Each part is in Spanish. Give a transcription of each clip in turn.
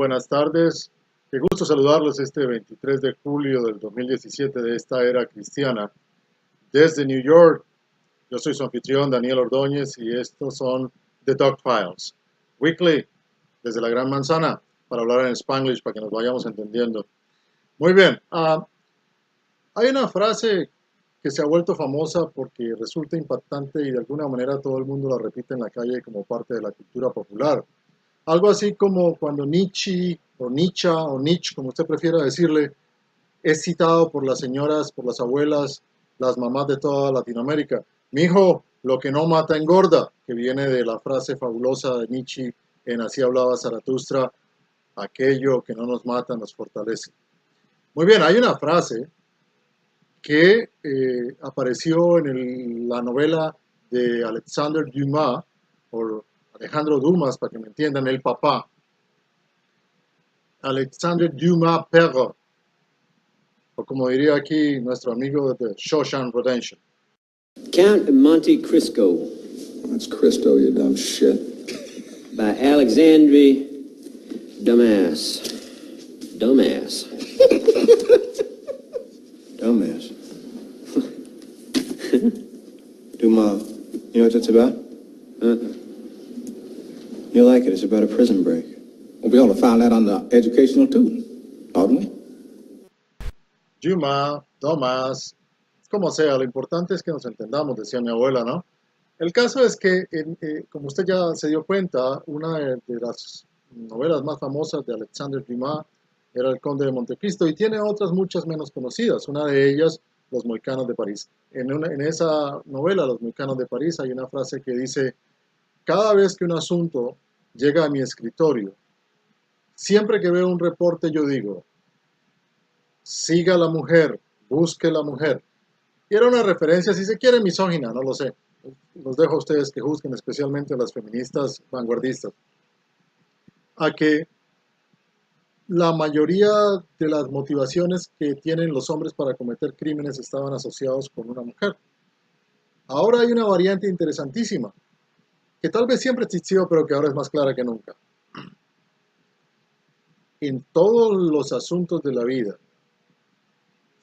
buenas tardes. Qué gusto saludarlos este 23 de julio del 2017 de esta era cristiana. Desde New York, yo soy su anfitrión Daniel Ordóñez y estos son The Dog Files. Weekly, desde la Gran Manzana, para hablar en Spanglish, para que nos vayamos entendiendo. Muy bien, hay una frase que se ha vuelto famosa porque resulta impactante y de alguna manera todo el mundo la repite en la calle como parte de la cultura popular. Algo así como cuando Nietzsche o Nietzsche o Nietzsche, como usted prefiera decirle, es citado por las señoras, por las abuelas, las mamás de toda Latinoamérica. Mijo, lo que no mata engorda, que viene de la frase fabulosa de Nietzsche en Así hablaba Zaratustra, aquello que no nos mata nos fortalece. Muy bien, hay una frase que apareció en la novela de Alexandre Dumas, o Alejandro Dumas, para que me entiendan, el papá. Alexandre Dumas Père, o como diría aquí nuestro amigo de Shawshank Redemption. Count Monte Cristo. That's Cristo, you dumb shit. By Alexandre Dumas. Dumbass. Dumbass. Dumas. You know what that's about? You like it. It's about a prison break. Well, we ought to find that on the educational too, oughtn't we? Dumas, como sea, lo importante es que nos entendamos, decía mi abuela, ¿no? El caso es que, como usted ya se dio cuenta, una de las novelas más famosas de Alexandre Dumas era El Conde de Montecristo y tiene otras muchas menos conocidas. Una de ellas, Los Mohicanos de París. En esa novela, Los Mohicanos de París, hay una frase que dice: cada vez que un asunto llega a mi escritorio, siempre que veo un reporte yo digo, siga la mujer, busque la mujer. Y era una referencia, si se quiere, misógina, no lo sé. Los dejo a ustedes que juzguen, especialmente a las feministas vanguardistas, a que la mayoría de las motivaciones que tienen los hombres para cometer crímenes estaban asociados con una mujer. Ahora hay una variante interesantísima, que tal vez siempre existió, pero que ahora es más clara que nunca. En todos los asuntos de la vida,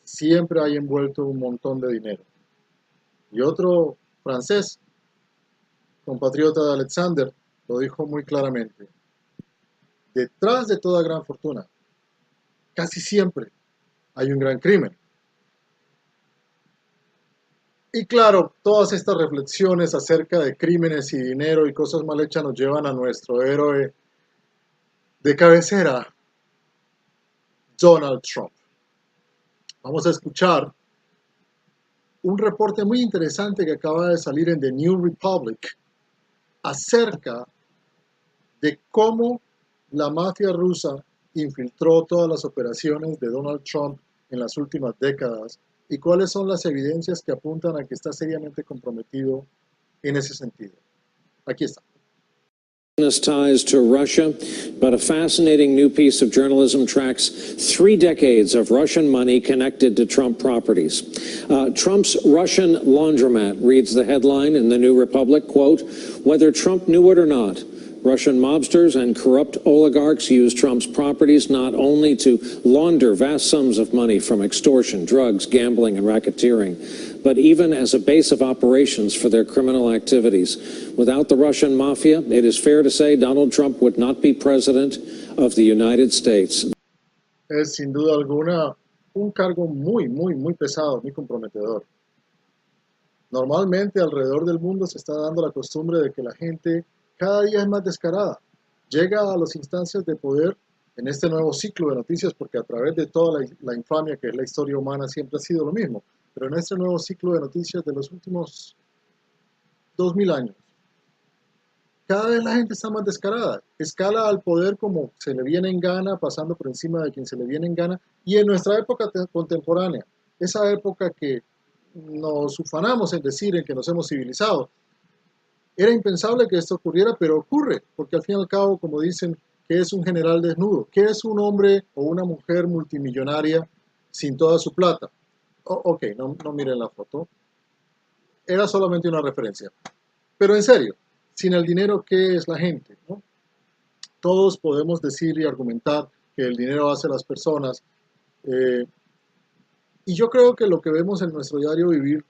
siempre hay envuelto un montón de dinero. Y otro francés, compatriota de Alexander, lo dijo muy claramente. Detrás de toda gran fortuna, casi siempre hay un gran crimen. Y claro, todas estas reflexiones acerca de crímenes y dinero y cosas mal hechas nos llevan a nuestro héroe de cabecera, Donald Trump. Vamos a escuchar un reporte muy interesante que acaba de salir en The New Republic acerca de cómo la mafia rusa infiltró todas las operaciones de Donald Trump en las últimas décadas y cuáles son las evidencias que apuntan a que está seriamente comprometido en ese sentido. Aquí está. Ties to Russia, but a fascinating new piece of journalism tracks 3 decades of Russian money connected to Trump properties. Trump's Russian laundromat reads the headline in the New Republic, quote, whether Trump knew it or not, Russian mobsters and corrupt oligarchs use Trump's properties not only to launder vast sums of money from extortion, drugs, gambling, and racketeering, but even as a base of operations for their criminal activities. Without the Russian mafia, it is fair to say Donald Trump would not be president of the United States. Es sin duda alguna un cargo muy pesado, muy comprometedor. Normalmente alrededor del mundo se está dando la costumbre de que la gente cada día es más descarada. Llega a las instancias de poder en este nuevo ciclo de noticias, porque a través de toda la infamia que es la historia humana siempre ha sido lo mismo, pero en este nuevo ciclo de noticias de los últimos 2000 años, cada vez la gente está más descarada, escala al poder como se le viene en gana, pasando por encima de quien se le viene en gana, y en nuestra época contemporánea, esa época que nos ufanamos en decir en que nos hemos civilizado, era impensable que esto ocurriera, pero ocurre, porque al fin y al cabo, como dicen, ¿qué es un general desnudo? ¿Qué es un hombre o una mujer multimillonaria sin toda su plata? Ok, no miren la foto. Era solamente una referencia. Pero en serio, sin el dinero, ¿qué es la gente? ¿No? todos podemos decir y argumentar que el dinero hace a las personas. Y yo creo que lo que vemos en nuestro diario vivir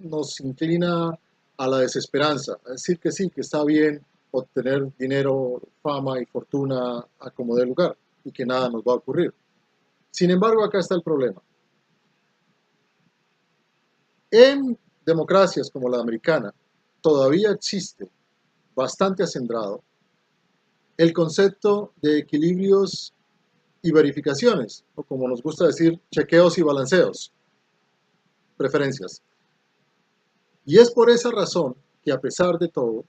nos inclina a la desesperanza, a decir que sí, que está bien obtener dinero, fama y fortuna a como dé lugar y que nada nos va a ocurrir. Sin embargo, acá está el problema. En democracias como la americana, todavía existe bastante acendrado el concepto de equilibrios y verificaciones, o como nos gusta decir, chequeos y balanceos, preferencias. Y es por esa razón que a pesar de todo,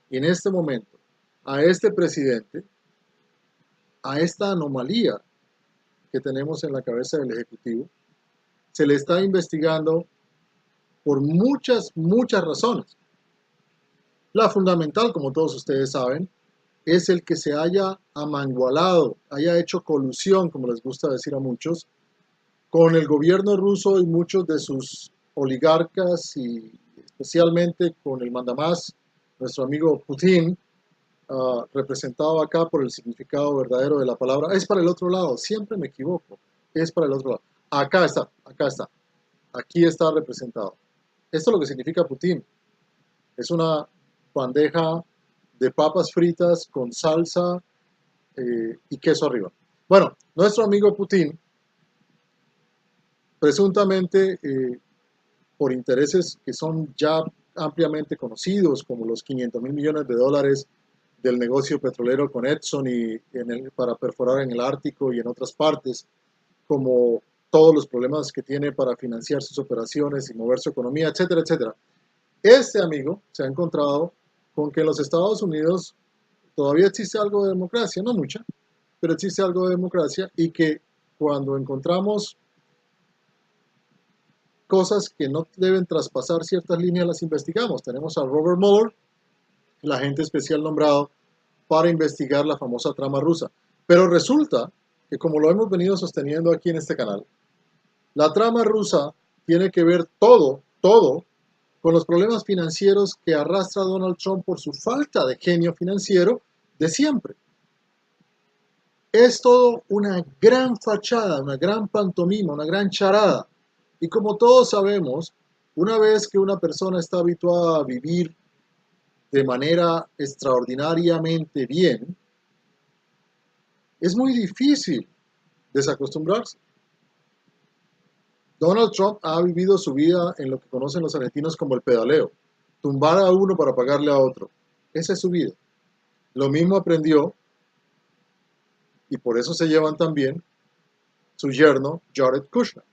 en este momento, a este presidente, a esta anomalía que tenemos en la cabeza del Ejecutivo, se le está investigando por muchas razones. La fundamental, como todos ustedes saben, es el que se haya amangualado, haya hecho colusión, como les gusta decir a muchos, con el gobierno ruso y muchos de sus oligarcas y especialmente con el mandamás, nuestro amigo Putin, representado acá por el significado verdadero de la palabra. Es para el otro lado, siempre me equivoco, es para el otro lado. Acá está, aquí está representado. Esto es lo que significa Putin. Es una bandeja de papas fritas con salsa y queso arriba. Bueno, nuestro amigo Putin, presuntamente por intereses que son ya ampliamente conocidos, como los 500 mil millones de dólares del negocio petrolero con Exxon y para perforar en el Ártico y en otras partes, como todos los problemas que tiene para financiar sus operaciones y mover su economía, etcétera, etcétera. Este amigo se ha encontrado con que en los Estados Unidos todavía existe algo de democracia, no mucha, pero existe algo de democracia y que cuando encontramos cosas que no deben traspasar ciertas líneas las investigamos. Tenemos a Robert Mueller, el agente especial nombrado para investigar la famosa trama rusa. Pero resulta que, como lo hemos venido sosteniendo aquí en este canal, la trama rusa tiene que ver todo con los problemas financieros que arrastra Donald Trump por su falta de genio financiero de siempre. Es todo una gran fachada, una gran pantomima, una gran charada. Y como todos sabemos, una vez que una persona está habituada a vivir de manera extraordinariamente bien, es muy difícil desacostumbrarse. Donald Trump ha vivido su vida en lo que conocen los argentinos como el pedaleo, tumbar a uno para pagarle a otro. Esa es su vida. Lo mismo aprendió, y por eso se llevan también, su yerno Jared Kushner.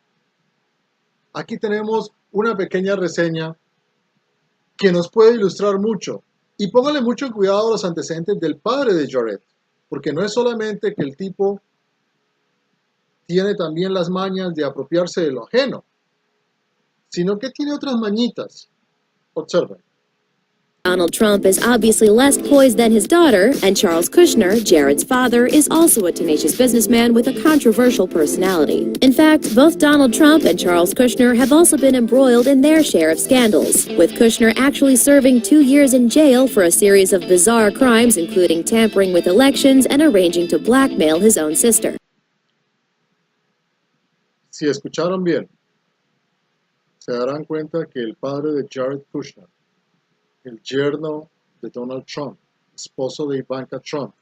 Aquí tenemos una pequeña reseña que nos puede ilustrar mucho. Y póngale mucho cuidado a los antecedentes del padre de Jared, porque no es solamente que el tipo tiene también las mañas de apropiarse de lo ajeno, sino que tiene otras mañitas. Observen. Donald Trump is obviously less poised than his daughter, and Charles Kushner, Jared's father, is also a tenacious businessman with a controversial personality. In fact, both Donald Trump and Charles Kushner have also been embroiled in their share of scandals, with Kushner actually serving 2 years in jail for a series of bizarre crimes, including tampering with elections and arranging to blackmail his own sister. Si escucharon bien, se darán cuenta que el padre de Jared Kushner, el yerno de Donald Trump, esposo de Ivanka Trump,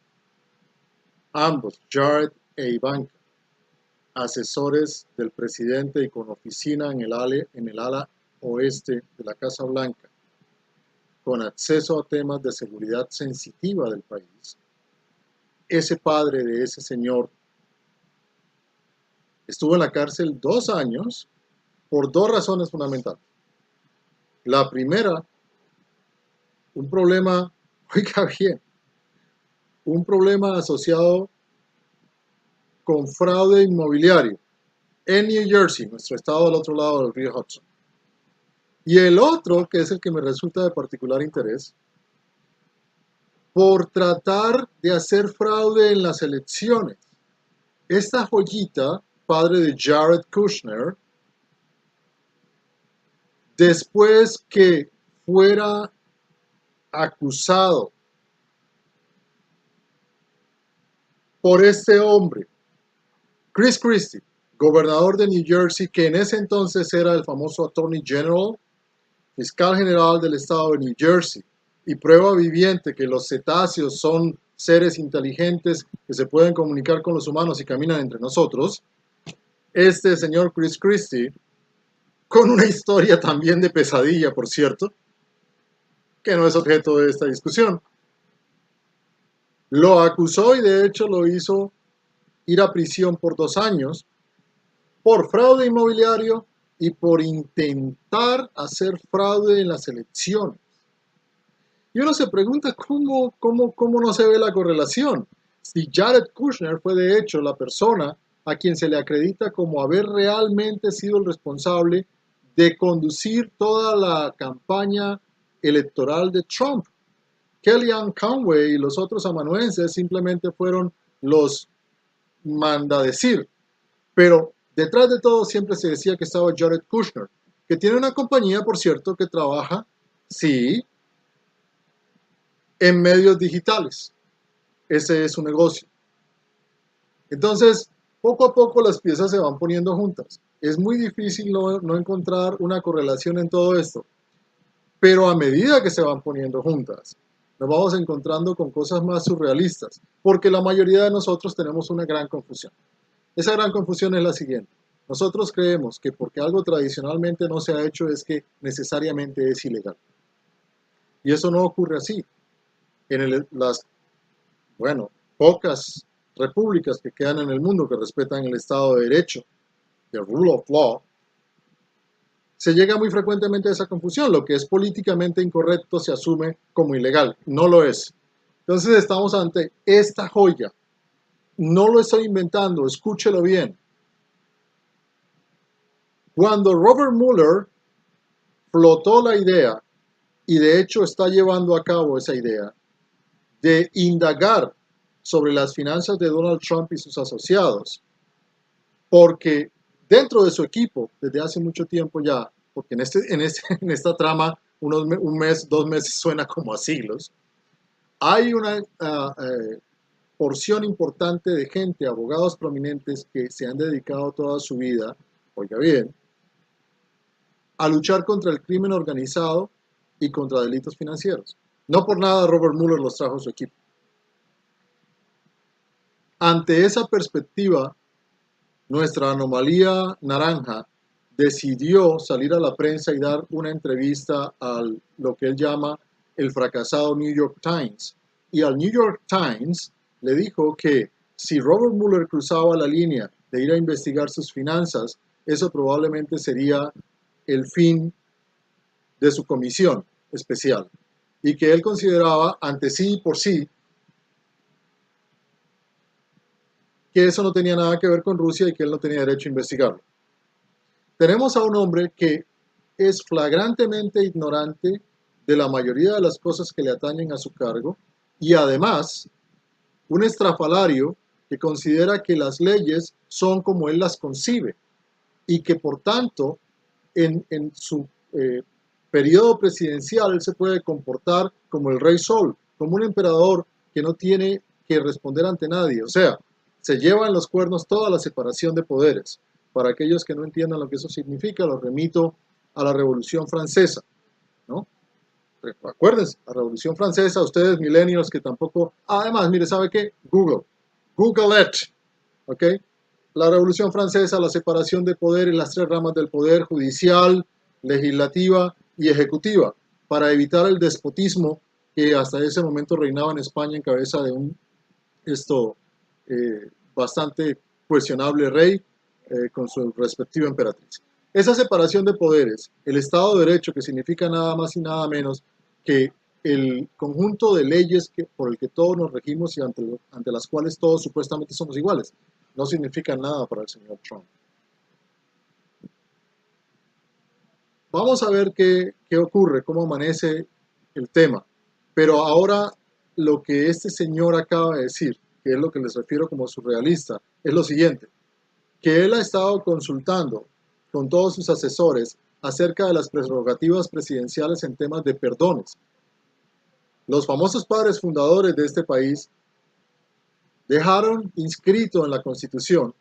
ambos, Jared e Ivanka, asesores del presidente y con oficina en el ala oeste de la Casa Blanca, con acceso a temas de seguridad sensitiva del país. Ese padre de ese señor estuvo en la cárcel 2 años por 2 razones fundamentales. La primera, un problema, oiga bien, un problema asociado con fraude inmobiliario en New Jersey, nuestro estado al otro lado del río Hudson. Y el otro, que es el que me resulta de particular interés, por tratar de hacer fraude en las elecciones. Esta joyita, padre de Jared Kushner, después que fuera acusado por este hombre, Chris Christie, gobernador de New Jersey, que en ese entonces era el famoso Attorney General, fiscal general del estado de New Jersey, y prueba viviente que los cetáceos son seres inteligentes que se pueden comunicar con los humanos y caminan entre nosotros, este señor Chris Christie, con una historia también de pesadilla, por cierto, que no es objeto de esta discusión, lo acusó y de hecho lo hizo ir a prisión por 2 años por fraude inmobiliario y por intentar hacer fraude en las elecciones. Y uno se pregunta cómo no se ve la correlación. Si Jared Kushner fue de hecho la persona a quien se le acredita como haber realmente sido el responsable de conducir toda la campaña electoral de Trump. Kellyanne Conway y los otros amanuenses simplemente fueron los mandadecir. Pero detrás de todo siempre se decía que estaba Jared Kushner, que tiene una compañía, por cierto, que trabaja, sí, en medios digitales. Ese es su negocio. Entonces, poco a poco las piezas se van poniendo juntas. Es muy difícil no encontrar una correlación en todo esto. Pero a medida que se van poniendo juntas, nos vamos encontrando con cosas más surrealistas, porque la mayoría de nosotros tenemos una gran confusión. Esa gran confusión es la siguiente. Nosotros creemos que porque algo tradicionalmente no se ha hecho es que necesariamente es ilegal. Y eso no ocurre así. En las pocas repúblicas que quedan en el mundo que respetan el Estado de Derecho, el rule of law, se llega muy frecuentemente a esa confusión. Lo que es políticamente incorrecto se asume como ilegal. No lo es. Entonces estamos ante esta joya. No lo estoy inventando, escúchelo bien. Cuando Robert Mueller flotó la idea, y de hecho está llevando a cabo esa idea, de indagar sobre las finanzas de Donald Trump y sus asociados, porque dentro de su equipo, desde hace mucho tiempo ya, porque en esta trama un mes, 2 meses suena como a siglos, hay una porción importante de gente, abogados prominentes que se han dedicado toda su vida, oiga bien, a luchar contra el crimen organizado y contra delitos financieros. No por nada Robert Mueller los trajo a su equipo. Ante esa perspectiva, nuestra anomalía naranja decidió salir a la prensa y dar una entrevista a lo que él llama el fracasado New York Times. Y al New York Times le dijo que si Robert Mueller cruzaba la línea de ir a investigar sus finanzas, eso probablemente sería el fin de su comisión especial. Y que él consideraba, ante sí y por sí, que eso no tenía nada que ver con Rusia y que él no tenía derecho a investigarlo. Tenemos a un hombre que es flagrantemente ignorante de la mayoría de las cosas que le atañen a su cargo y además un estrafalario que considera que las leyes son como él las concibe y que por tanto en su periodo presidencial él se puede comportar como el rey Sol, como un emperador que no tiene que responder ante nadie. O sea, se lleva en los cuernos toda la separación de poderes. Para aquellos que no entiendan lo que eso significa, los remito a la Revolución Francesa, ¿no? Acuérdense, la Revolución Francesa, ustedes millennials que tampoco... Además, mire, ¿sabe qué? Google it, ¿ok? La Revolución Francesa, la separación de poderes, las 3 ramas del poder, judicial, legislativa y ejecutiva, para evitar el despotismo que hasta ese momento reinaba en España en cabeza de un bastante cuestionable rey con su respectiva emperatriz. Esa separación de poderes, el Estado de Derecho, que significa nada más y nada menos que el conjunto de leyes por el que todos nos regimos y ante las cuales todos supuestamente somos iguales, no significa nada para el señor Trump. Vamos a ver qué ocurre, cómo amanece el tema. Pero ahora lo que este señor acaba de decir, que es lo que les refiero como surrealista, es lo siguiente, que él ha estado consultando con todos sus asesores acerca de las prerrogativas presidenciales en temas de perdones. Los famosos padres fundadores de este país dejaron inscrito en la Constitución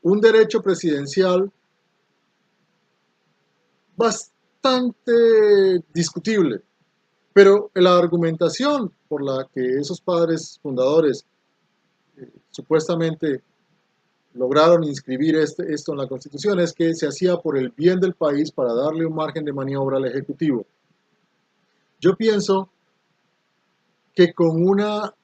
un derecho presidencial bastante discutible, pero la argumentación por la que esos padres fundadores supuestamente lograron inscribir esto en la Constitución es que se hacía por el bien del país para darle un margen de maniobra al Ejecutivo. Yo pienso que con una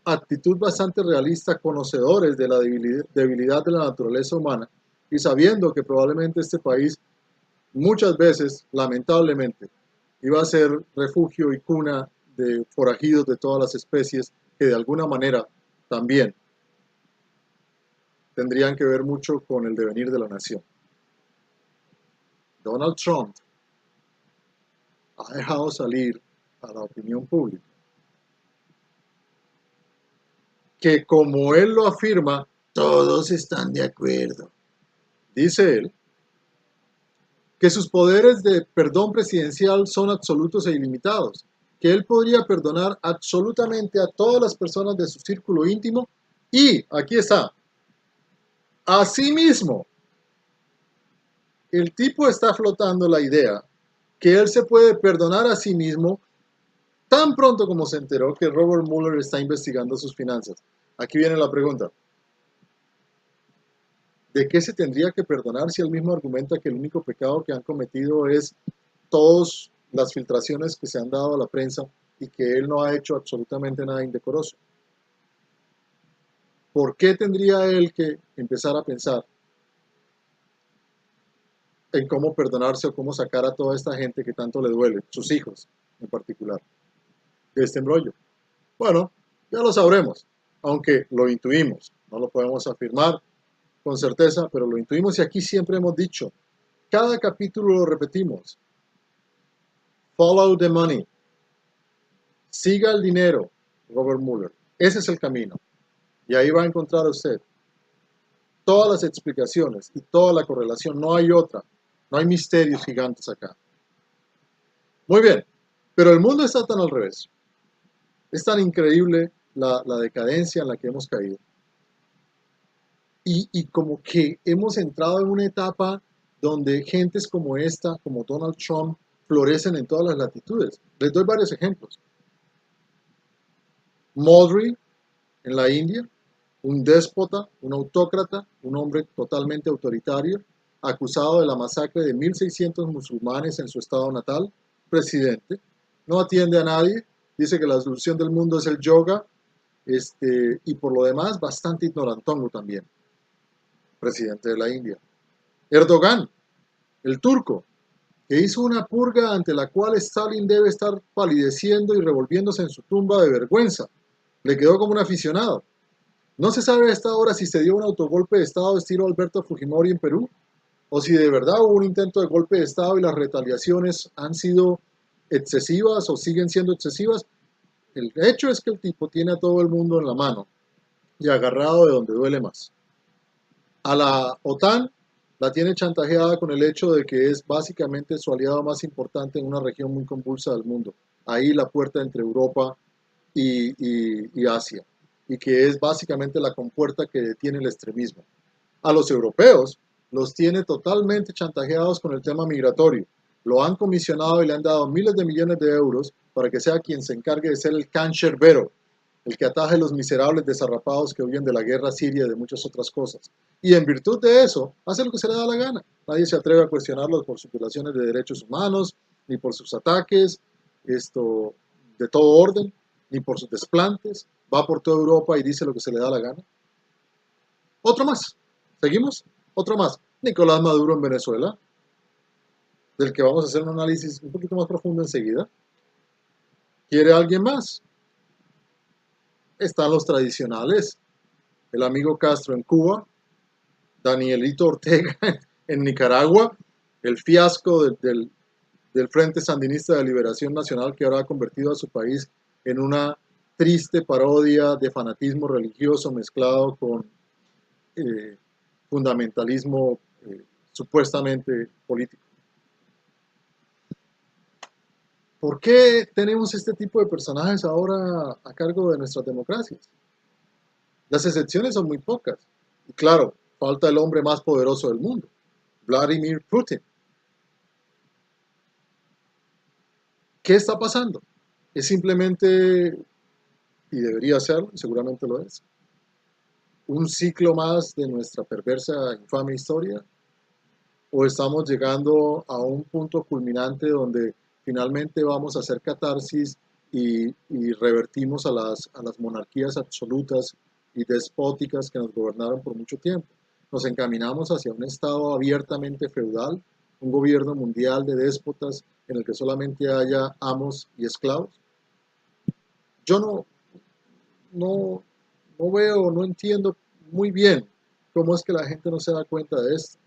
actitud bastante realista, conocedores de la debilidad de la naturaleza humana y sabiendo que probablemente este país muchas veces, lamentablemente, iba a ser refugio y cuna de forajidos de todas las especies que de alguna manera también tendrían que ver mucho con el devenir de la nación. Donald Trump ha dejado salir a la opinión pública que, como él lo afirma, todos están de acuerdo. Dice él que sus poderes de perdón presidencial son absolutos e ilimitados, que él podría perdonar absolutamente a todas las personas de su círculo íntimo y, aquí está, asimismo, el tipo está flotando la idea que él se puede perdonar a sí mismo tan pronto como se enteró que Robert Mueller está investigando sus finanzas. Aquí viene la pregunta. ¿De qué se tendría que perdonar si él mismo argumenta que el único pecado que han cometido es todas las filtraciones que se han dado a la prensa y que él no ha hecho absolutamente nada indecoroso? ¿Por qué tendría él que empezar a pensar en cómo perdonarse o cómo sacar a toda esta gente que tanto le duele, sus hijos en particular, de este embrollo? Bueno, ya lo sabremos, aunque lo intuimos, no lo podemos afirmar con certeza, pero lo intuimos y aquí siempre hemos dicho, cada capítulo lo repetimos, follow the money, siga el dinero, Robert Mueller, ese es el camino, y ahí va a encontrar usted todas las explicaciones y toda la correlación, no hay otra, no hay misterios gigantes acá. Muy bien, pero el mundo está tan al revés, es tan increíble la decadencia en la que hemos caído. Y como que hemos entrado en una etapa donde gentes como esta, como Donald Trump, florecen en todas las latitudes. Les doy varios ejemplos. Modi en la India, un déspota, un autócrata, un hombre totalmente autoritario, acusado de la masacre de 1.600 musulmanes en su estado natal, presidente, no atiende a nadie, dice que la solución del mundo es el yoga, y por lo demás bastante ignorantongo también, presidente de la India. Erdogan, el turco, que hizo una purga ante la cual Stalin debe estar palideciendo y revolviéndose en su tumba de vergüenza. Le quedó como un aficionado. No se sabe a esta hora si se dio un autogolpe de Estado estilo Alberto Fujimori en Perú, o si de verdad hubo un intento de golpe de Estado y las retaliaciones han sido excesivas o siguen siendo excesivas. El hecho es que el tipo tiene a todo el mundo en la mano y agarrado de donde duele más. A la OTAN la tiene chantajeada con el hecho de que es básicamente su aliado más importante en una región muy convulsa del mundo. Ahí la puerta entre Europa y Asia, y que es básicamente la compuerta que detiene el extremismo. A los europeos los tiene totalmente chantajeados con el tema migratorio. Lo han comisionado y le han dado miles de millones de euros para que sea quien se encargue de ser el cancerbero, el que ataje los miserables desarrapados que huyen de la guerra siria y de muchas otras cosas. Y en virtud de eso, hace lo que se le da la gana. Nadie se atreve a cuestionarlos por sus violaciones de derechos humanos, ni por sus ataques de todo orden, ni por sus desplantes. Va por toda Europa y dice lo que se le da la gana. Otro más. ¿Seguimos? Otro más. Nicolás Maduro en Venezuela, del que vamos a hacer un análisis un poquito más profundo enseguida. ¿Quiere alguien más? Están los tradicionales. El amigo Castro en Cuba, Danielito Ortega en Nicaragua, el fiasco del Frente Sandinista de Liberación Nacional que ahora ha convertido a su país en una triste parodia de fanatismo religioso mezclado con fundamentalismo supuestamente político. ¿Por qué tenemos este tipo de personajes ahora a cargo de nuestras democracias? Las excepciones son muy pocas. Y claro, falta el hombre más poderoso del mundo, Vladimir Putin. ¿Qué está pasando? Es simplemente, y debería serlo, seguramente lo es, un ciclo más de nuestra perversa, infame historia, o estamos llegando a un punto culminante donde finalmente vamos a hacer catarsis y revertimos a las monarquías absolutas y despóticas que nos gobernaron por mucho tiempo. Nos encaminamos hacia un estado abiertamente feudal, un gobierno mundial de déspotas en el que solamente haya amos y esclavos. Yo no, no veo, no entiendo muy bien cómo es que la gente no se da cuenta de esto.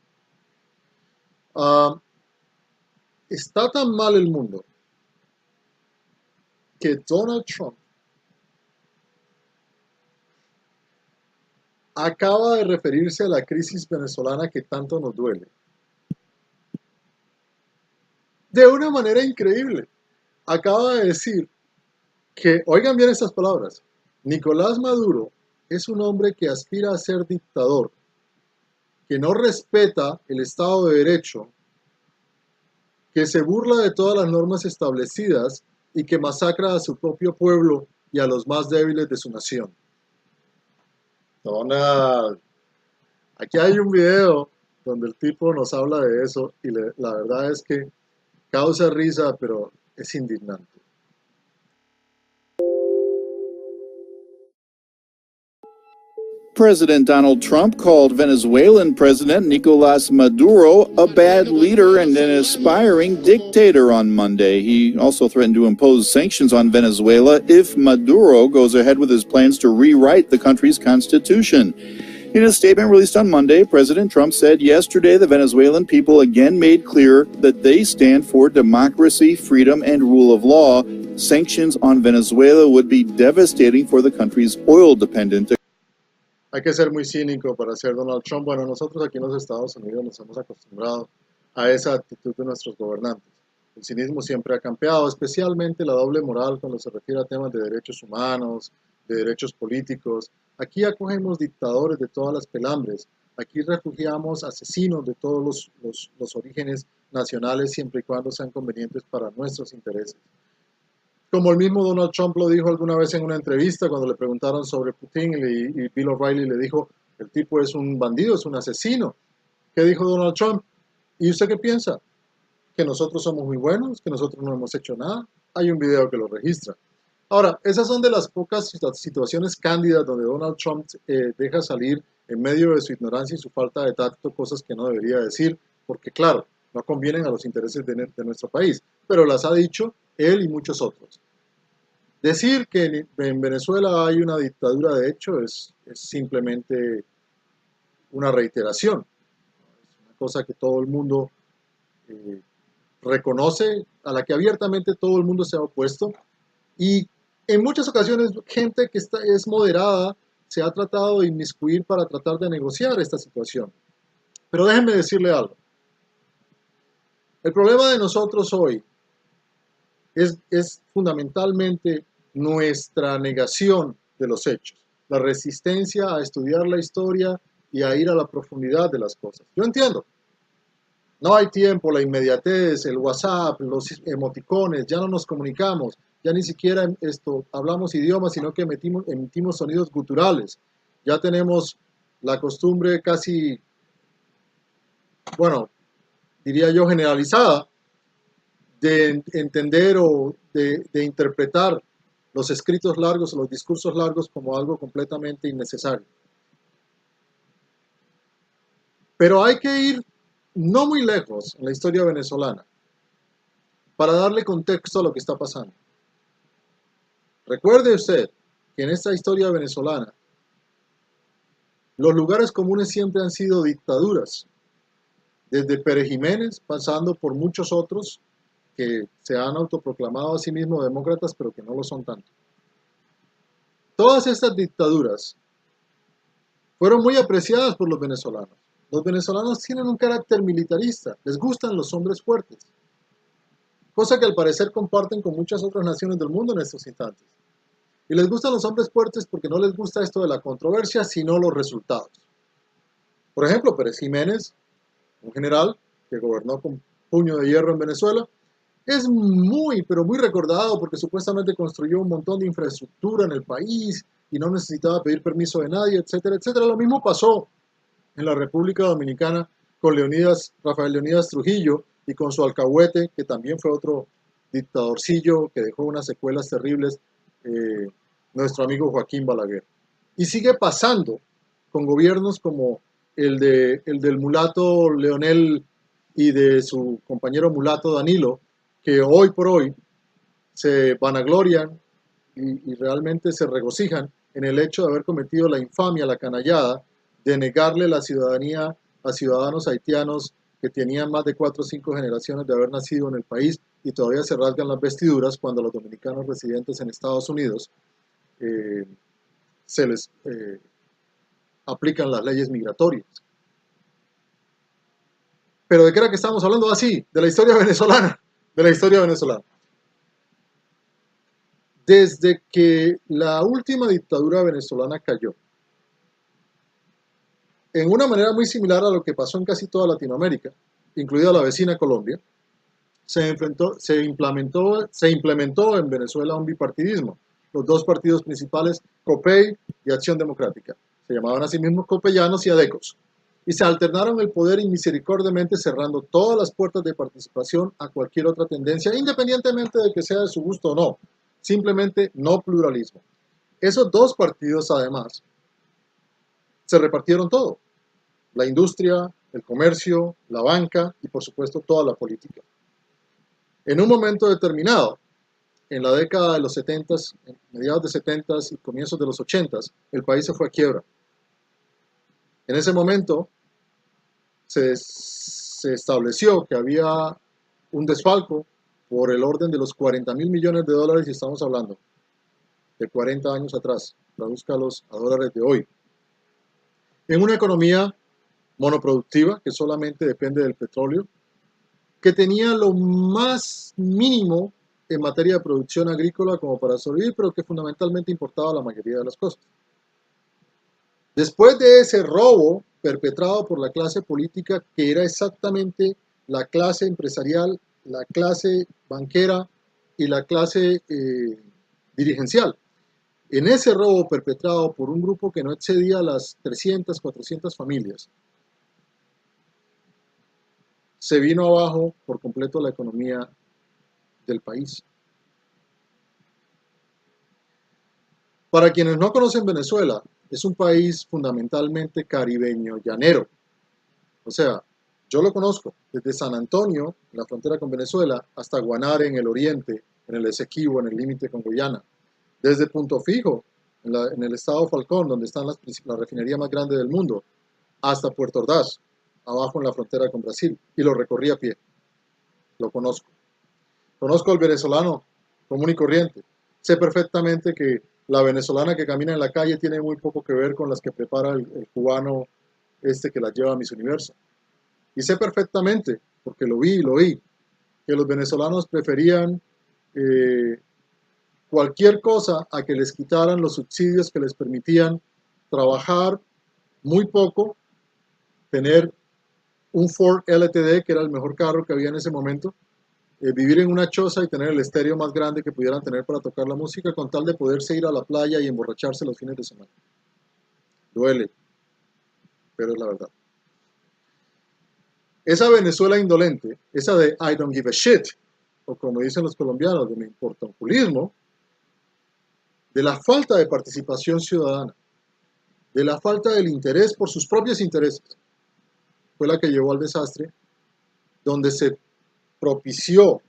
Está tan mal el mundo que Donald Trump acaba de referirse a la crisis venezolana que tanto nos duele de una manera increíble. Acaba de decir que, oigan bien estas palabras, Nicolás Maduro es un hombre que aspira a ser dictador, que no respeta el Estado de Derecho, que se burla de todas las normas establecidas y que masacra a su propio pueblo y a los más débiles de su nación. Donald, aquí hay un video donde el tipo nos habla de eso y la verdad es que causa risa, pero es indignante. President Donald Trump called Venezuelan President Nicolás Maduro a bad leader and an aspiring dictator on Monday. He also threatened to impose sanctions on Venezuela if Maduro goes ahead with his plans to rewrite the country's constitution. In a statement released on Monday, President Trump said yesterday the Venezuelan people again made clear that they stand for democracy, freedom, and rule of law. Sanctions on Venezuela would be devastating for the country's oil-dependent. Hay que ser muy cínico para ser Donald Trump. Bueno, nosotros aquí en los Estados Unidos nos hemos acostumbrado a esa actitud de nuestros gobernantes. El cinismo siempre ha campeado, especialmente la doble moral cuando se refiere a temas de derechos humanos, de derechos políticos. Aquí acogemos dictadores de todas las pelambres. Aquí refugiamos asesinos de todos los orígenes nacionales siempre y cuando sean convenientes para nuestros intereses. Como el mismo Donald Trump lo dijo alguna vez en una entrevista cuando le preguntaron sobre Putin y Bill O'Reilly le dijo, el tipo es un bandido, es un asesino. ¿Qué dijo Donald Trump? ¿Y usted qué piensa? ¿Que nosotros somos muy buenos? ¿Que nosotros no hemos hecho nada? Hay un video que lo registra. Ahora, esas son de las pocas situaciones cándidas donde Donald Trump deja salir en medio de su ignorancia y su falta de tacto cosas que no debería decir, porque claro, no convienen a los intereses de nuestro país, pero las ha dicho él y muchos otros. Decir que en Venezuela hay una dictadura de hecho es simplemente una reiteración. Es una cosa que todo el mundo reconoce, a la que abiertamente todo el mundo se ha opuesto. Y en muchas ocasiones gente que es moderada se ha tratado de inmiscuir para tratar de negociar esta situación. Pero déjenme decirle algo. El problema de nosotros hoy es fundamentalmente nuestra negación de los hechos, la resistencia a estudiar la historia y a ir a la profundidad de las cosas. Yo entiendo, no hay tiempo, la inmediatez, el WhatsApp, los emoticones, ya no nos comunicamos, ya ni siquiera hablamos idiomas, sino que emitimos sonidos guturales. Ya tenemos la costumbre casi, bueno, diría yo generalizada, de entender o de interpretar los escritos largos o los discursos largos como algo completamente innecesario. Pero hay que ir no muy lejos en la historia venezolana para darle contexto a lo que está pasando. Recuerde usted que en esta historia venezolana los lugares comunes siempre han sido dictaduras, desde Pérez Jiménez, pasando por muchos otros que se han autoproclamado a sí mismos demócratas, pero que no lo son tanto. Todas estas dictaduras fueron muy apreciadas por los venezolanos. Los venezolanos tienen un carácter militarista, les gustan los hombres fuertes, cosa que al parecer comparten con muchas otras naciones del mundo en estos instantes. Y les gustan los hombres fuertes porque no les gusta esto de la controversia, sino los resultados. Por ejemplo, Pérez Jiménez, un general que gobernó con puño de hierro en Venezuela, es muy, pero muy recordado porque supuestamente construyó un montón de infraestructura en el país y no necesitaba pedir permiso de nadie, etcétera, etcétera. Lo mismo pasó en la República Dominicana con Rafael Leonidas Trujillo y con su alcahuete, que también fue otro dictadorcillo que dejó unas secuelas terribles, nuestro amigo Joaquín Balaguer. Y sigue pasando con gobiernos como el del mulato Leonel y de su compañero mulato Danilo, que hoy por hoy se vanaglorian y realmente se regocijan en el hecho de haber cometido la infamia, la canallada, de negarle la ciudadanía a ciudadanos haitianos que tenían más de 4 o 5 generaciones de haber nacido en el país y todavía se rasgan las vestiduras cuando los dominicanos residentes en Estados Unidos se les aplican las leyes migratorias. Pero ¿de qué era que estamos hablando? Así, de la historia venezolana, de la historia venezolana. Desde que la última dictadura venezolana cayó, en una manera muy similar a lo que pasó en casi toda Latinoamérica, incluida la vecina Colombia, se implementó en Venezuela un bipartidismo. Los dos partidos principales, COPEI y Acción Democrática, se llamaban a sí mismos copellanos y adecos, y se alternaron el poder inmisericordiamente cerrando todas las puertas de participación a cualquier otra tendencia, independientemente de que sea de su gusto o no, simplemente no pluralismo. Esos dos partidos, además, se repartieron todo: la industria, el comercio, la banca y, por supuesto, toda la política. En un momento determinado, en la década de los 70s, mediados de 70s y comienzos de los 80s, el país se fue a quiebra. En ese momento se estableció que había un desfalco por el orden de los 40.000 millones de dólares, y estamos hablando de 40 años atrás, tradúzcalos a dólares de hoy, en una economía monoproductiva que solamente depende del petróleo, que tenía lo más mínimo en materia de producción agrícola como para sobrevivir, pero que fundamentalmente importaba la mayoría de las cosas. Después de ese robo perpetrado por la clase política, que era exactamente la clase empresarial, la clase banquera y la clase dirigencial, en ese robo perpetrado por un grupo que no excedía las 300, 400 familias, se vino abajo por completo la economía del país. Para quienes no conocen Venezuela, es un país fundamentalmente caribeño llanero. O sea, yo lo conozco desde San Antonio, en la frontera con Venezuela, hasta Guanare en el oriente, en el Esequibo, en el límite con Guyana. Desde Punto Fijo, en el estado Falcón, donde está la refinería más grande del mundo, hasta Puerto Ordaz, abajo en la frontera con Brasil, y lo recorrí a pie. Lo conozco. Conozco al venezolano común y corriente. Sé perfectamente que la venezolana que camina en la calle tiene muy poco que ver con las que prepara el cubano que las lleva a Miss Universo. Y sé perfectamente, porque lo vi, que los venezolanos preferían cualquier cosa a que les quitaran los subsidios que les permitían trabajar muy poco, tener un Ford LTD, que era el mejor carro que había en ese momento, vivir en una choza y tener el estéreo más grande que pudieran tener para tocar la música, con tal de poderse ir a la playa y emborracharse los fines de semana. Duele, pero es la verdad. Esa Venezuela indolente, esa de I don't give a shit, o como dicen los colombianos, de me importa un culismo, de la falta de participación ciudadana, de la falta del interés por sus propios intereses, fue la que llevó al desastre, donde se propició,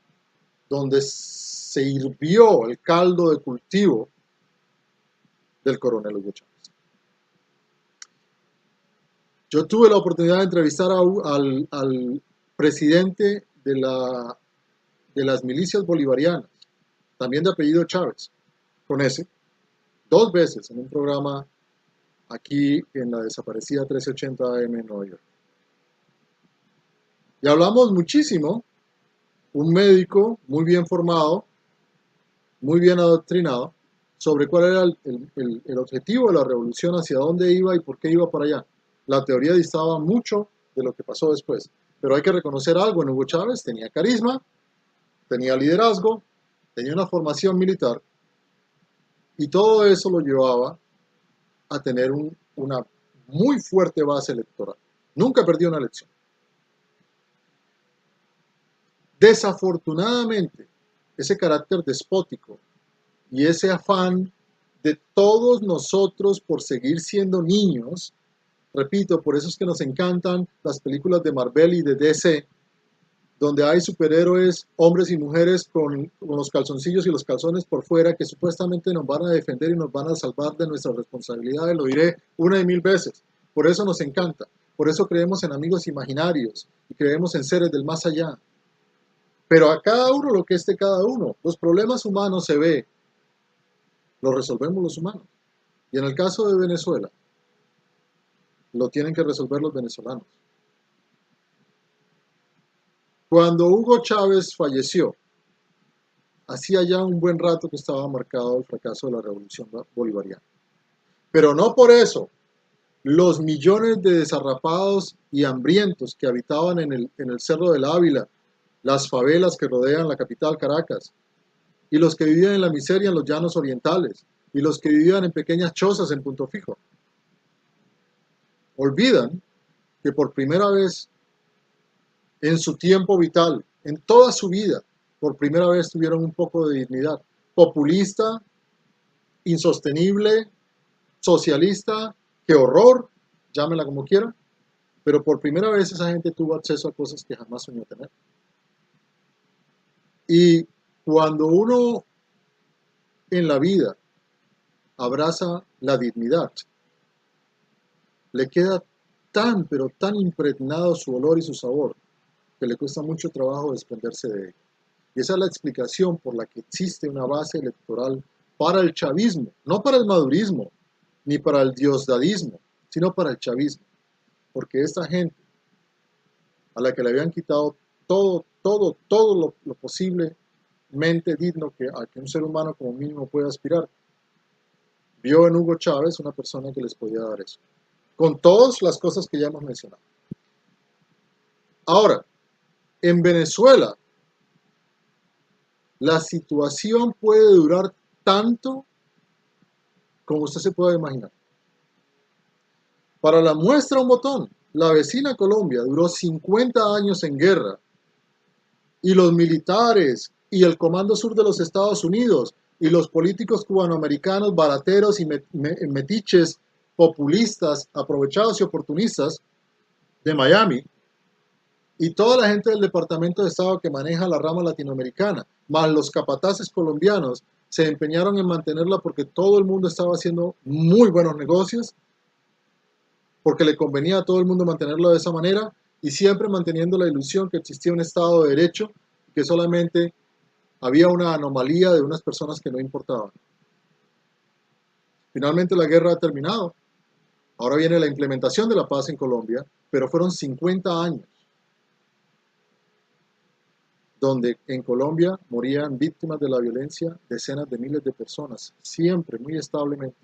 donde se hirvió el caldo de cultivo del coronel Hugo Chávez. Yo tuve la oportunidad de entrevistar al presidente de las milicias bolivarianas, también de apellido Chávez, con ese, 2 veces en un programa aquí en la desaparecida 1380 AM en Nueva York. Y hablamos muchísimo, un médico muy bien formado, muy bien adoctrinado, sobre cuál era el objetivo de la revolución, hacia dónde iba y por qué iba para allá. La teoría distaba mucho de lo que pasó después. Pero hay que reconocer algo en Hugo Chávez: tenía carisma, tenía liderazgo, tenía una formación militar, y todo eso lo llevaba a tener una muy fuerte base electoral. Nunca perdió una elección. Desafortunadamente, ese carácter despótico y ese afán de todos nosotros por seguir siendo niños, repito, por eso es que nos encantan las películas de Marvel y de DC, donde hay superhéroes, hombres y mujeres con los calzoncillos y los calzones por fuera, que supuestamente nos van a defender y nos van a salvar de nuestras responsabilidades. Lo diré una y mil veces. Por eso nos encanta. Por eso creemos en amigos imaginarios y creemos en seres del más allá. Pero a cada uno lo que es de cada uno. Los problemas humanos se ve, los resolvemos los humanos. Y en el caso de Venezuela, lo tienen que resolver los venezolanos. Cuando Hugo Chávez falleció, hacía ya un buen rato que estaba marcado el fracaso de la revolución bolivariana. Pero no por eso los millones de desarrapados y hambrientos que habitaban en el Cerro del Ávila, las favelas que rodean la capital Caracas, y los que vivían en la miseria en los llanos orientales, y los que vivían en pequeñas chozas en Punto Fijo, olvidan que por primera vez en su tiempo vital, en toda su vida, por primera vez tuvieron un poco de dignidad. Populista, insostenible, socialista, qué horror, llámela como quiera, pero por primera vez esa gente tuvo acceso a cosas que jamás soñó tener. Y cuando uno en la vida abraza la dignidad, le queda tan, pero tan impregnado su olor y su sabor, que le cuesta mucho trabajo desprenderse de él. Y esa es la explicación por la que existe una base electoral para el chavismo, no para el madurismo, ni para el diosdadismo, sino para el chavismo. Porque esta gente, a la que le habían quitado todo lo posiblemente digno a que un ser humano como mínimo puede aspirar, vio en Hugo Chávez una persona que les podía dar eso, con todas las cosas que ya hemos mencionado. Ahora, en Venezuela, la situación puede durar tanto como usted se pueda imaginar. Para la muestra un botón, la vecina Colombia duró 50 años en guerra, y los militares y el Comando Sur de los Estados Unidos y los políticos cubanoamericanos barateros y metiches, populistas, aprovechados y oportunistas de Miami, y toda la gente del Departamento de Estado que maneja la rama latinoamericana, más los capataces colombianos, se empeñaron en mantenerla porque todo el mundo estaba haciendo muy buenos negocios, porque le convenía a todo el mundo mantenerlo de esa manera, y siempre manteniendo la ilusión que existía un Estado de Derecho, que solamente había una anomalía de unas personas que no importaban. Finalmente la guerra ha terminado. Ahora viene la implementación de la paz en Colombia, pero fueron 50 años donde en Colombia morían víctimas de la violencia decenas de miles de personas, siempre, muy establemente.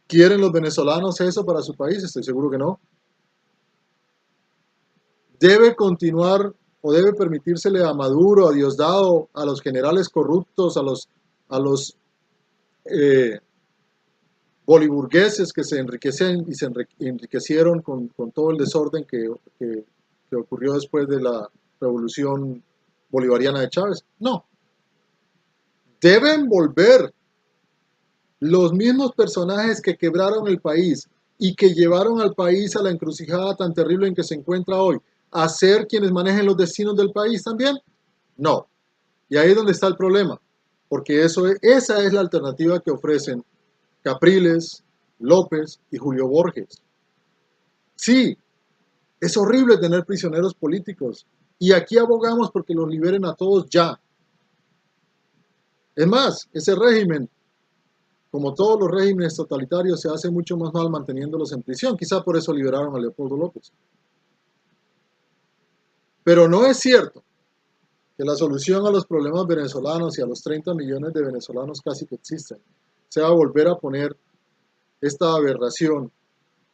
¿Quieren los venezolanos eso para su país? Estoy seguro que no. Debe continuar o debe permitírsele a Maduro, a Diosdado, a los generales corruptos, a los boliburgueses que se enriquecen y se enriquecieron con todo el desorden que ocurrió después de la revolución bolivariana de Chávez. No. Deben volver los mismos personajes que quebraron el país y que llevaron al país a la encrucijada tan terrible en que se encuentra hoy, a ser quienes manejen los destinos del país también. No. Y ahí es donde está el problema, porque esa es la alternativa que ofrecen Capriles, López y Julio Borges. Sí, es horrible tener prisioneros políticos, y aquí abogamos porque los liberen a todos ya. Es más, ese régimen, como todos los regímenes totalitarios, se hace mucho más mal manteniéndolos en prisión. Quizá por eso liberaron a Leopoldo López. Pero no es cierto que la solución a los problemas venezolanos y a los 30 millones de venezolanos casi que existen sea volver a poner esta aberración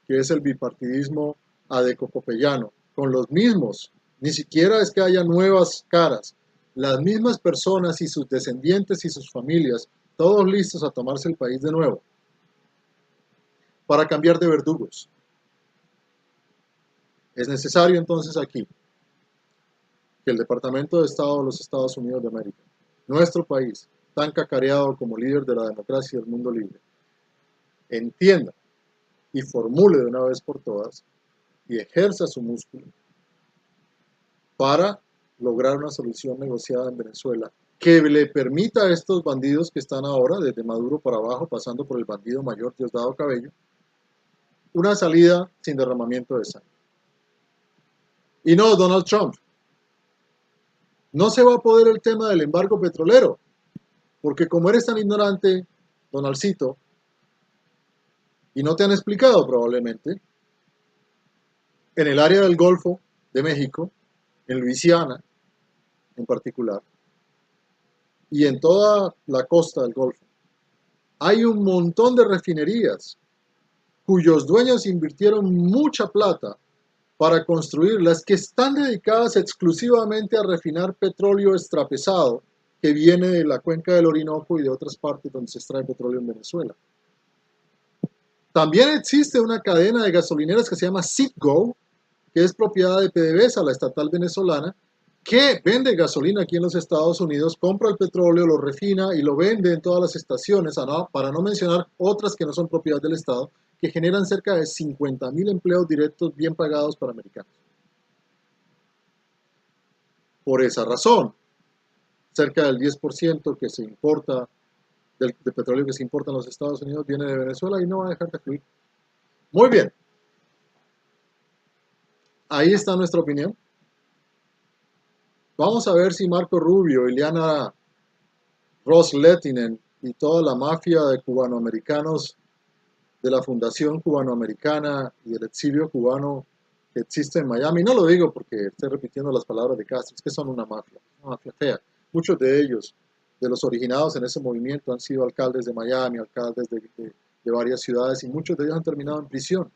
que es el bipartidismo adecopopeyano, con los mismos, ni siquiera es que haya nuevas caras, las mismas personas y sus descendientes y sus familias, todos listos a tomarse el país de nuevo, para cambiar de verdugos. Es necesario entonces aquí que el Departamento de Estado de los Estados Unidos de América, nuestro país, tan cacareado como líder de la democracia y del mundo libre, entienda y formule de una vez por todas y ejerza su músculo para lograr una solución negociada en Venezuela que le permita a estos bandidos que están ahora, desde Maduro para abajo, pasando por el bandido mayor Diosdado Cabello, una salida sin derramamiento de sangre. Y no Donald Trump. No se va a poder el tema del embargo petrolero, porque como eres tan ignorante, Donaldcito, y no te han explicado probablemente, en el área del Golfo de México, en Luisiana en particular, y en toda la costa del Golfo, hay un montón de refinerías cuyos dueños invirtieron mucha plata para construirlas, que están dedicadas exclusivamente a refinar petróleo extrapesado que viene de la cuenca del Orinoco y de otras partes donde se extrae petróleo en Venezuela. También existe una cadena de gasolineras que se llama Citgo, que es propiedad de PDVSA, la estatal venezolana, que vende gasolina aquí en los Estados Unidos, compra el petróleo, lo refina y lo vende en todas las estaciones, para no mencionar otras que no son propiedad del Estado, que generan cerca de 50,000 empleos directos bien pagados para americanos. Por esa razón, cerca del 10% que se importa, del petróleo que se importa en los Estados Unidos viene de Venezuela y no va a dejar de fluir. Muy bien. Ahí está nuestra opinión. Vamos a ver si Marco Rubio, Ileana Ros-Lehtinen y toda la mafia de cubanoamericanos de la Fundación Cubanoamericana y del exilio cubano que existe en Miami, no lo digo porque estoy repitiendo las palabras de Castro, es que son una mafia fea. Muchos de ellos, de los originados en ese movimiento, han sido alcaldes de Miami, alcaldes de varias ciudades, y muchos de ellos han terminado en prisión.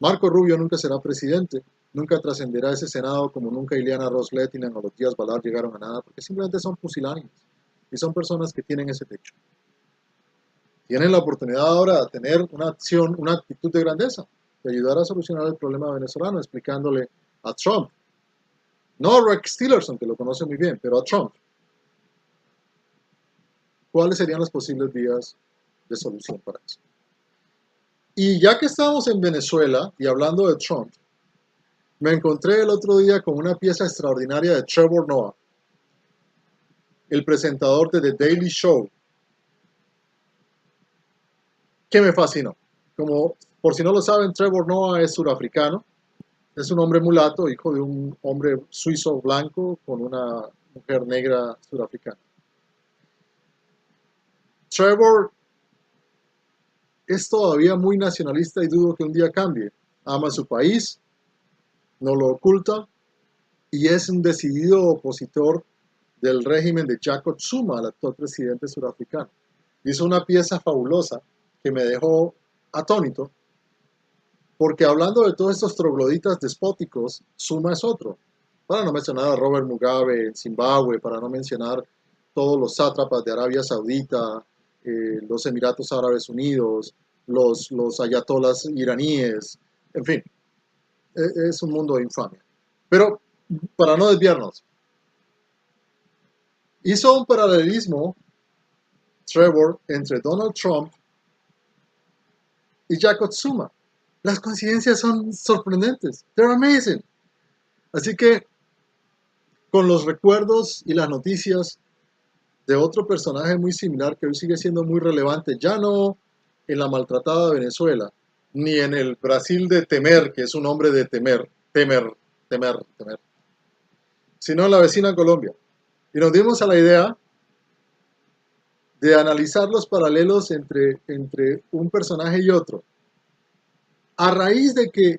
Marco Rubio nunca será presidente, nunca trascenderá ese Senado como nunca Ileana Ros-Lehtinen o los Díaz Balart llegaron a nada, porque simplemente son pusilánimes y son personas que tienen ese techo. Tienen la oportunidad ahora de tener una acción, una actitud de grandeza, de ayudar a solucionar el problema venezolano, explicándole a Trump, no a Rex Tillerson, que lo conoce muy bien, pero a Trump, cuáles serían las posibles vías de solución para eso. Y ya que estamos en Venezuela y hablando de Trump, me encontré el otro día con una pieza extraordinaria de Trevor Noah, el presentador de The Daily Show, que me fascinó. Como por si no lo saben, Trevor Noah es surafricano, es un hombre mulato, hijo de un hombre suizo blanco con una mujer negra surafricana. Trevor es todavía muy nacionalista y dudo que un día cambie. Ama su país, no lo oculta y es un decidido opositor del régimen de Jacob Zuma, el actual presidente surafricano. Hizo una pieza fabulosa que me dejó atónito, porque hablando de todos estos trogloditas despóticos, Zuma es otro. Para no mencionar a Robert Mugabe en Zimbabue, para no mencionar todos los sátrapas de Arabia Saudita, los Emiratos Árabes Unidos, los ayatolas iraníes, en fin, es un mundo de infamia. Pero para no desviarnos, hizo un paralelismo Trevor entre Donald Trump y Jacob Zuma. Las coincidencias son sorprendentes. They're amazing. Así que, con los recuerdos y las noticias de otro personaje muy similar que hoy sigue siendo muy relevante, ya no en la maltratada Venezuela, ni en el Brasil de Temer, que es un hombre de temer, sino en la vecina Colombia. Y nos dimos a la idea de analizar los paralelos entre un personaje y otro, a raíz de que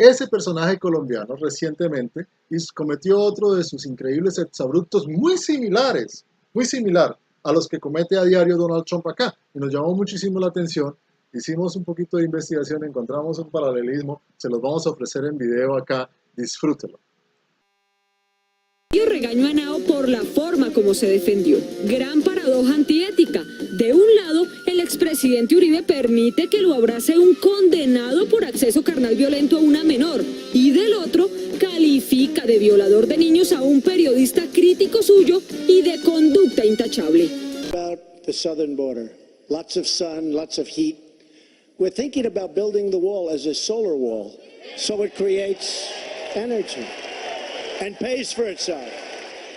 Ese personaje colombiano recientemente cometió otro de sus increíbles exabruptos muy similar a los que comete a diario Donald Trump acá. Y nos llamó muchísimo la atención. Hicimos un poquito de investigación, encontramos un paralelismo, se los vamos a ofrecer en video acá, disfrútelo. Regañó a Henao por la forma como se defendió. Gran paradoja antiética. De un lado, el expresidente Uribe permite que lo abrace un condenado por acceso carnal violento a una menor. Y del otro, califica de violador de niños a un periodista crítico suyo y de conducta intachable. About the southern border. Lots of sun, lots of heat. We're thinking about building the wall as a solar wall, so it creates energy and pays for itself.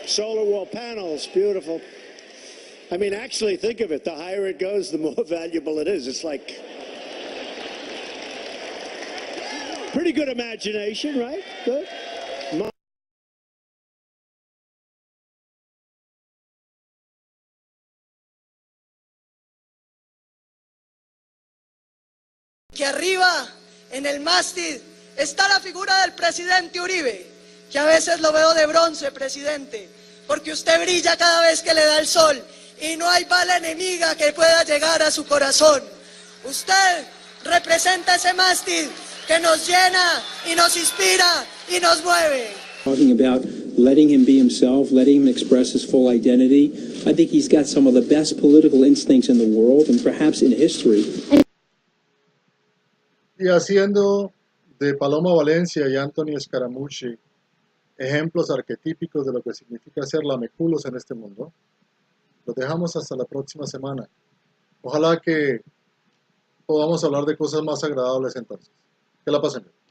Solar wall panels, beautiful. I mean, actually think of it. The higher it goes, the more valuable it is. It's like pretty good imagination, right? Good. Que arriba, en el mástil, está la figura del presidente Uribe, que a veces lo veo de bronce, presidente, porque usted brilla cada vez que le da el sol y no hay bala enemiga que pueda llegar a su corazón. Usted representa ese mástil que nos llena y nos inspira y nos mueve. Talking about letting him be himself, letting him express his full identity. I think he's got some of the best political instincts in the world and perhaps in history. Y haciendo de Paloma Valencia y Anthony Scaramucci ejemplos arquetípicos de lo que significa ser lameculos en este mundo, los dejamos hasta la próxima semana. Ojalá que podamos hablar de cosas más agradables entonces. Que la pasen bien.